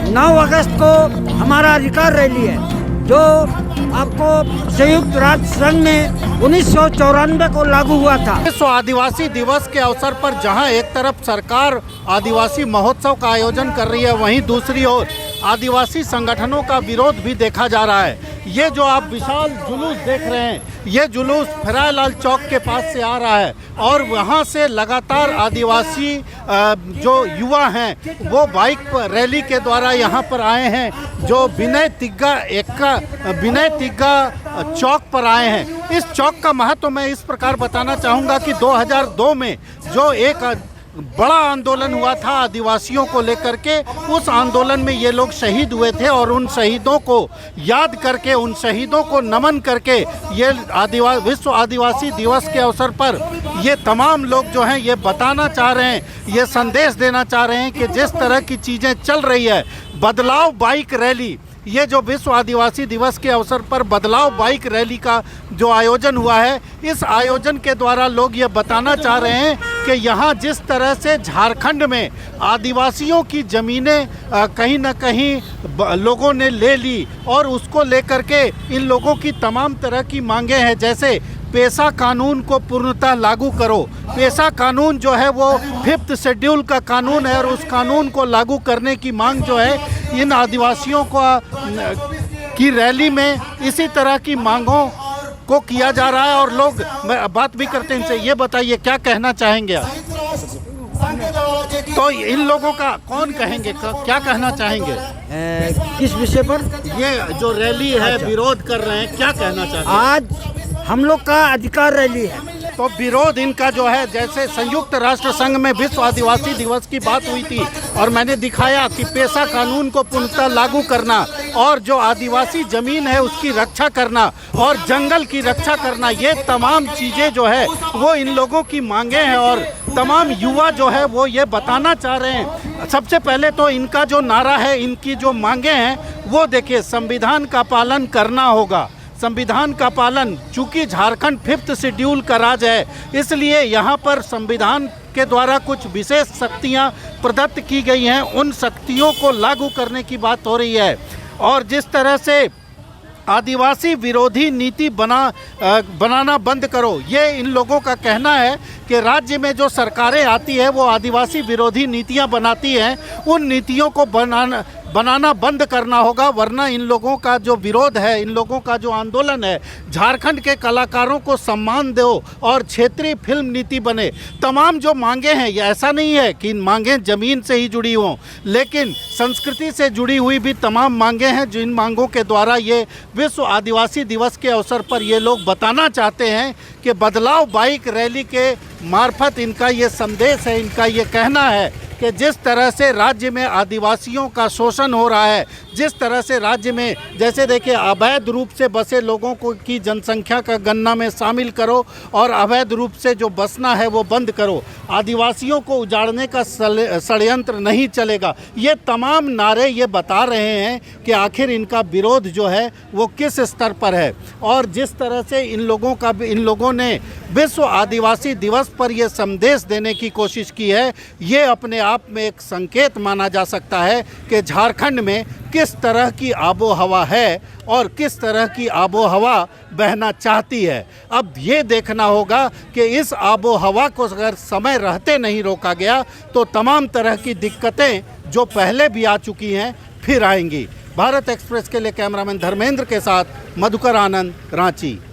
9 अगस्त को हमारा अधिकार रैली है, जो आपको संयुक्त राष्ट्र संघ में 1994 को लागू हुआ था। विश्व आदिवासी दिवस के अवसर पर जहां एक तरफ सरकार आदिवासी महोत्सव का आयोजन कर रही है, वहीं दूसरी ओर आदिवासी संगठनों का विरोध भी देखा जा रहा है। ये जो आप विशाल जुलूस देख रहे हैं, ये जुलूस फरायलाल चौक के पास से आ रहा है और वहाँ से लगातार आदिवासी जो युवा हैं वो बाइक रैली के द्वारा यहाँ पर आए हैं, जो विनय तिग्गा चौक पर आए हैं। इस चौक का महत्व मैं इस प्रकार बताना चाहूँगा कि 2002 में जो एक बड़ा आंदोलन हुआ था आदिवासियों को लेकर के, उस आंदोलन में ये लोग शहीद हुए थे और उन शहीदों को याद करके, उन शहीदों को नमन करके ये विश्व आदिवासी दिवस के अवसर पर ये तमाम लोग जो हैं ये बताना चाह रहे हैं, ये संदेश देना चाह रहे हैं कि जिस तरह की चीज़ें चल रही है, बदलाव बाइक रैली, ये जो विश्व आदिवासी दिवस के अवसर पर बदलाव बाइक रैली का जो आयोजन हुआ है, इस आयोजन के द्वारा लोग ये बताना चाह रहे हैं कि यहाँ जिस तरह से झारखंड में आदिवासियों की ज़मीनें कहीं ना कहीं लोगों ने ले ली और उसको लेकर के इन लोगों की तमाम तरह की मांगे हैं, जैसे पेशा कानून को पूर्णतः लागू करो। पेशा कानून जो है वो 5th शेड्यूल का कानून है और उस कानून को लागू करने की मांग जो है इन आदिवासियों को की रैली में इसी तरह की मांगों को किया जा रहा है। और लोग बात भी करते हैं इनसे, ये बताइए क्या कहना चाहेंगे आप? तो इन लोगों का कौन कहेंगे, क्या कहना चाहेंगे किस विषय पर? ये जो रैली है विरोध कर रहे हैं, क्या कहना चाहते हैं? आज हम लोग का अधिकार रैली है, तो विरोध इनका जो है, जैसे संयुक्त राष्ट्र संघ में विश्व आदिवासी दिवस की बात हुई थी और मैंने दिखाया कि पेशा कानून को पूर्णतः लागू करना और जो आदिवासी जमीन है उसकी रक्षा करना और जंगल की रक्षा करना, ये तमाम चीज़ें जो है वो इन लोगों की मांगे हैं और तमाम युवा जो है वो ये बताना चाह रहे हैं। सबसे पहले तो इनका जो नारा है, इनकी जो मांगे हैं वो देखिए, संविधान का पालन करना होगा। संविधान का पालन, चूँकि झारखंड 5th शेड्यूल का राज्य है, इसलिए यहाँ पर संविधान के द्वारा कुछ विशेष शक्तियाँ प्रदत्त की गई हैं, उन शक्तियों को लागू करने की बात हो रही है। और जिस तरह से आदिवासी विरोधी नीति बनाना बंद करो, ये इन लोगों का कहना है कि राज्य में जो सरकारें आती है वो आदिवासी विरोधी नीतियां बनाती हैं, उन नीतियों को बनाना बंद करना होगा, वरना इन लोगों का जो विरोध है, इन लोगों का जो आंदोलन है, झारखंड के कलाकारों को सम्मान दो और क्षेत्रीय फिल्म नीति बने। तमाम जो मांगे हैं, ये ऐसा नहीं है कि इन मांगें ज़मीन से ही जुड़ी हों, लेकिन संस्कृति से जुड़ी हुई भी तमाम मांगे हैं, जिन मांगों के द्वारा ये विश्व आदिवासी दिवस के अवसर पर ये लोग बताना चाहते हैं कि बदलाव बाइक रैली के मार्फत इनका ये संदेश है, इनका ये कहना है कि जिस तरह से राज्य में आदिवासियों का शोषण हो रहा है, जिस तरह से राज्य में, जैसे देखिए, अवैध रूप से बसे लोगों को की जनसंख्या का गणना में शामिल करो और अवैध रूप से जो बसना है वो बंद करो, आदिवासियों को उजाड़ने का षड्यंत्र नहीं चलेगा। ये तमाम नारे ये बता रहे हैं कि आखिर इनका विरोध जो है वो किस स्तर पर है। और जिस तरह से इन लोगों ने विश्व आदिवासी दिवस पर यह संदेश देने की कोशिश की है, ये अपने आप में एक संकेत माना जा सकता है कि झारखंड में किस तरह की आबो हवा है और किस तरह की आबो हवा बहना चाहती है। अब ये देखना होगा कि इस आबो हवा को अगर समय रहते नहीं रोका गया तो तमाम तरह की दिक्कतें जो पहले भी आ चुकी हैं फिर आएंगी। भारत एक्सप्रेस के लिए कैमरामैन धर्मेंद्र के साथ मधुकर आनंद, रांची।